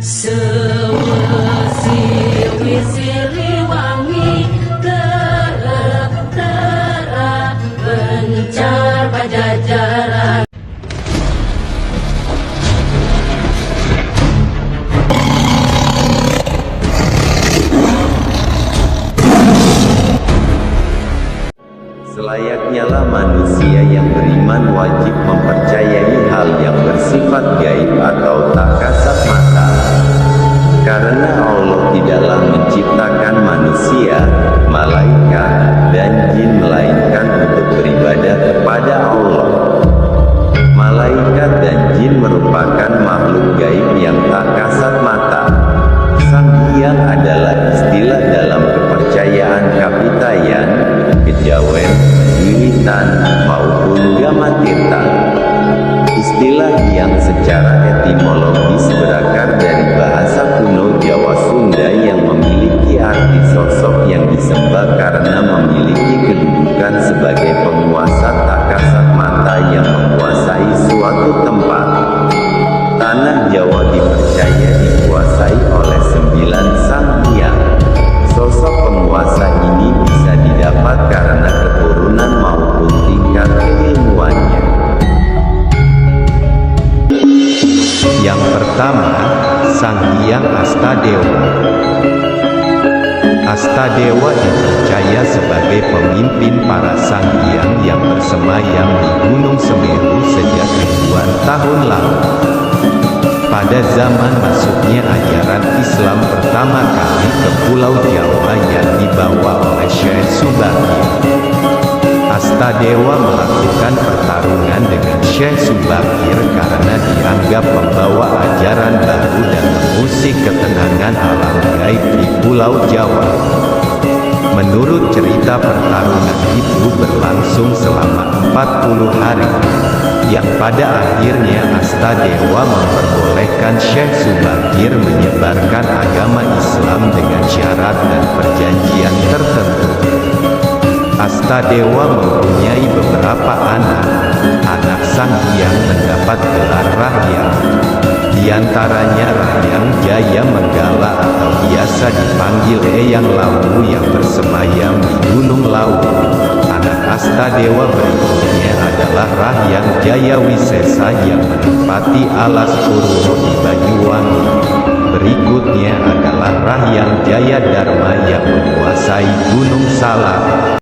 Sewisir-wisir wangi tera pencar pajajaran. Selayaknya lah manusia yang beriman wajib mempercayai hal yang bersifat gaib atau tak kasat mata. Karena Allah tidaklah menciptakan manusia, malaikat, dan jin melainkan untuk beribadah kepada Allah. Malaikat dan jin merupakan makhluk gaib yang tak kasat mata. Sang Hyang adalah istilah dalam kepercayaan Kapitayan, Kejawen, Wiwitan, maupun Gamatirta. Istilah yang secara etimologis berakar dari bahasa kuno Jawa Sunda yang memiliki arti sosok yang disembah karena memiliki kedudukan sebagai penguasa tak kasat mata yang menguasai suatu tempat. Tanah Jawa dipercaya dikuasai oleh 9 Sang Hyang. Sosok penguasa ini bisa didapat karena keturunan maupun tingkat keilmuannya. Yang pertama, Sang Hyang Astadewa. Astadewa dipercaya sebagai pemimpin para Sang Hyang yang bersemayam di Gunung Semeru sejak ribuan tahun lalu. Pada zaman masuknya ajaran Islam pertama kali ke Pulau Jawa yang dibawa oleh Syekh Subakir, Astadewa melakukan pertarungan dengan Syekh Subakir karena dianggap membawa ajaran baru dan mengusik ketenangan alam gaib di Pulau Jawa. Menurut cerita, pertarungan itu berlangsung selama 40 hari, yang pada akhirnya Astadewa memperbolehkan Syekh Subakir menyebarkan agama Islam dengan syarat dan perjanjian tertentu. Astadewa mempunyai beberapa anak. Anak Sang Hyang mendapat gelar Rahyang. Di antaranya Rahyang Jaya Menggala atau biasa dipanggil Eyang Lawu yang bersemayam di Gunung Lawu. Anak Astadewa berikutnya adalah Rahyang Jaya Wisesa yang menempati alas Purwo di Banyuwangi. Berikutnya adalah Rahyang Jaya Dharma yang menguasai Gunung Salak.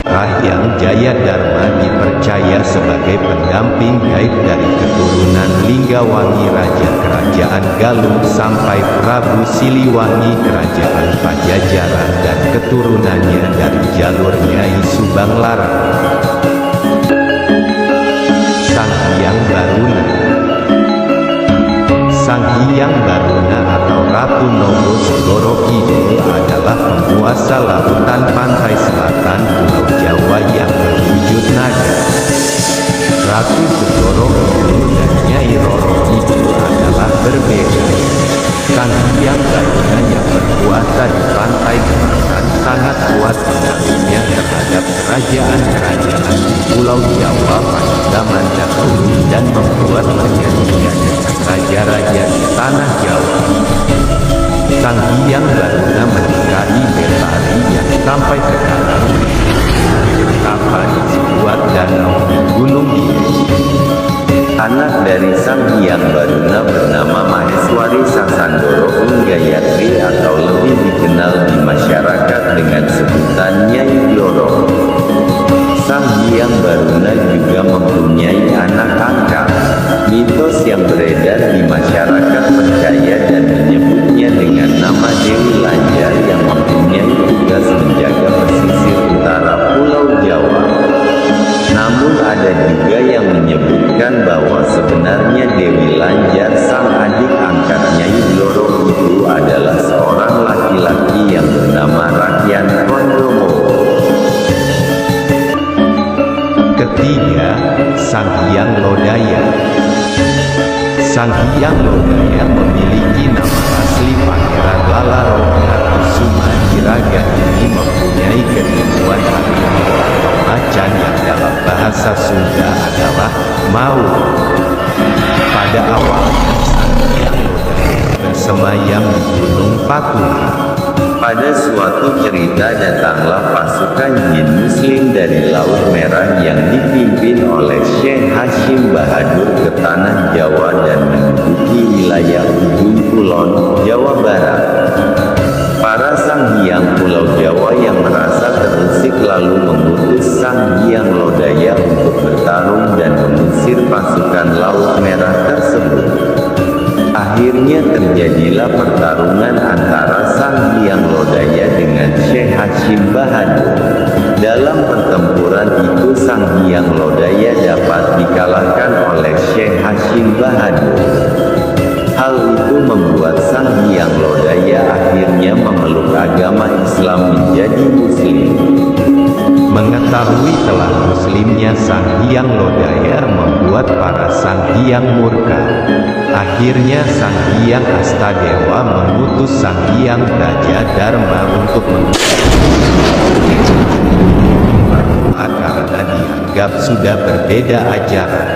Rahyang Jaya Dharma dipercaya sebagai pendamping gaib dari keturunan Linggawangi Raja Kerajaan Galuh sampai Prabu Siliwangi Kerajaan Pajajaran dan keturunannya dari jalur Nyai Subang Larang. Sang Hyang Baruna. Sang Hyang Baruna atau Ratu Nogo Segoro Kidul adalah penguasa lautan pantai selatan Pulau Jawa yang berwujud naga. Ratu Segoro Kidul dan Nyai Roro Kidul adalah berbeda. Sang Hyang Baruna yang berkuasa di pantai selatan sangat kuat pengaruhnya terhadap kerajaan-kerajaan di Pulau Jawa pada zaman dahulu dan membuat terjadinya raja-raja di tanah Jawa. Sang Hyang Baruna menikahi Betari yang sampai sekarang betapa di sebuah danau di Gunung Giri. Anak dari Sang Hyang Baruna bernama Maheswari Sasandoro Gayatri atau lebih dikenal di masyarakat dengan sebutan Nyai Bloro. Sang Hyang Baruna juga mempunyai anak angkat. Mitos yang beredar di masyarakat percaya dan menyebutnya dengan nama Dewi Lanjar yang mempunyai tugas menjaga pesisir utara Pulau Jawa. Namun ada juga yang menyebutkan bahwa sebenarnya Dewi Lanjar, sang adik angkat Nyai Bloro itu adalah seorang laki-laki yang bernama Rakyan Kondromo. Ketiga, Sang Hyang Lodaya. Sang Hyang Lodaya memiliki nama asli Pangeran Lalaroga Kusuma Hiraga. Ini mempunyai keilmuan harimau atau macan yang dalam bahasa Sunda adalah maut. Pada awalnya Sang Hyang Lodaya bersemayam di Gunung Patuha. Pada suatu cerita datanglah pasukan jin muslim dari Laut Merah yang dipimpin oleh Syekh Hashim Bahadur ke tanah Jawa dan menduduki wilayah Ujung Kulon, Jawa Barat. Para Sang Hyang Pulau Jawa yang merasa terusik lalu mengutus Sang Hyang Lodaya untuk bertarung dan mengusir pasukan Laut Merah tersebut. Akhirnya terjadilah pertarungan antara Sang Hyang Lodaya dengan Syekh Hashim Bahadur. Dalam pertempuran itu Sang Hyang Lodaya dapat dikalahkan oleh Syekh Hashim Bahadur. Hal itu membuat Sang Hyang Lodaya akhirnya memeluk agama Islam menjadi Muslim. Mengetahui telah Muslimnya Sang Hyang Lodaya membuat para Sang Hyang murka. Akhirnya Sang Hyang Astadewa mengutus Sang Hyang Brajadharma untuk karena dianggap sudah berbeda ajaran.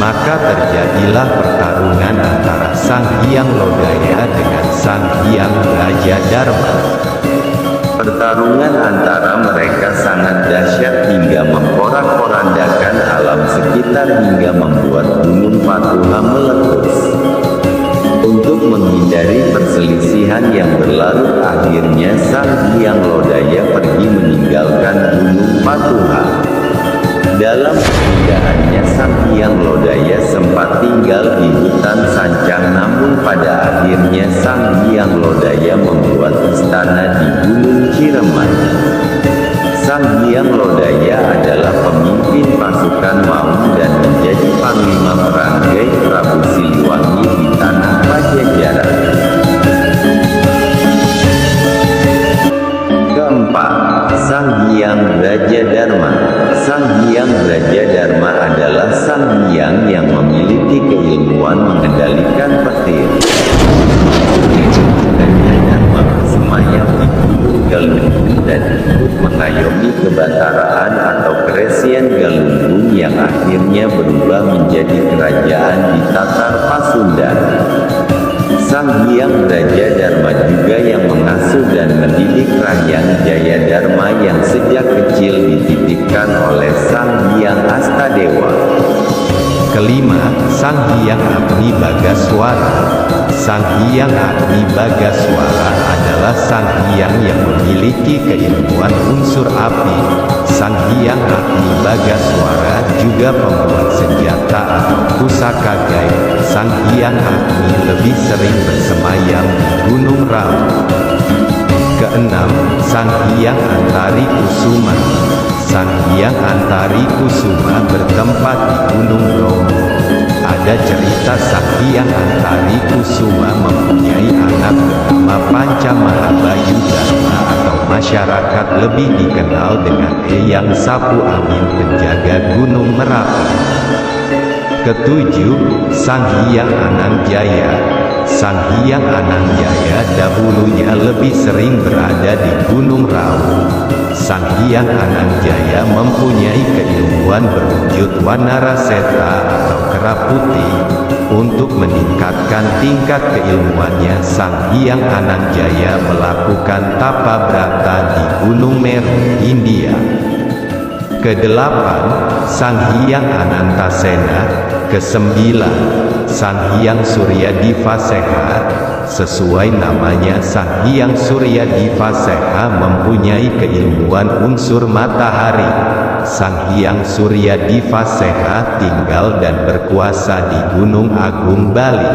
Maka terjadilah pertarungan antara Sang Hyang Lodaya dengan Sang Hyang Brajadharma. Pertarungan antara mereka sangat dahsyat hingga memporak-porandakan alam sekitar hingga membuat Gunung Patuha meletus. Untuk menghindari perselisihan yang berlarut akhirnya Sang Hyang Lodaya pergi meninggalkan Gunung Patuha. Dalam perpindahannya Sang Hyang Lodaya sempat tinggal di hutan Sancang, namun pada akhirnya Sang Hyang Lodaya membuat istana di Gunung Ciremai. Sang Hyang Lodaya adalah pemimpin pasukan Maung dan menjadi panglima perangai Prabu Siliwangi di tanah Pajajaran. Keempat, Sang Hyang Brajadharma. Sang Hyang Brajadharma adalah Sang Hyang yang memiliki keilmuan mengendalikan petir. Brajadharma bersemayam di Gunung Galunggung dan ikut mengayomi kebataraan atau Keresian Galunggung yang akhirnya berubah menjadi kerajaan di Tatar Pasundan. Sang Hyang Brajadharma juga yang mengasuh dan mendidik Rahyang Jayadharma yang sejak kecil dititipkan oleh Sang Hyang Astadewa. Kelima, Sang Hyang Agni Bagaswara. Sang Hyang Agni Bagaswara adalah Sang Hyang yang memiliki keilmuan unsur api. Sang Hyang Agni Bagaswara juga pembuat senjata atau pusaka gaib. Sang Hyang Agni lebih sering bersemayam di Gunung Raung. Keenam, Sang Hyang Antari Kusuma. Sang Hyang Antari Kusuma bertempat di Gunung Bromo. Ada cerita Sang Hyang Antari Kusuma mempunyai anak bernama Pancamahabayu Dharma atau masyarakat lebih dikenal dengan Eyang Sapu Angin penjaga Gunung Merapi. Ketujuh, Sang Hyang Anangjaya. Sang Hyang Anangjaya dahulunya lebih sering berada di Gunung Raung. Sang Hyang Anangjaya mempunyai keilmuan berwujud Wanaraseta atau kera putih. Untuk meningkatkan tingkat keilmuannya, Sang Hyang Anangjaya melakukan tapa brata di Gunung Meru, India. Kedelapan, Sang Hyang Anantasena. Kesembilan, Sang Hyang Suryadivaseha. Sesuai namanya, Sang Hyang Suryadivaseha mempunyai keilmuan unsur matahari. Sang Hyang Suryadivaseha tinggal dan berkuasa di Gunung Agung, Bali.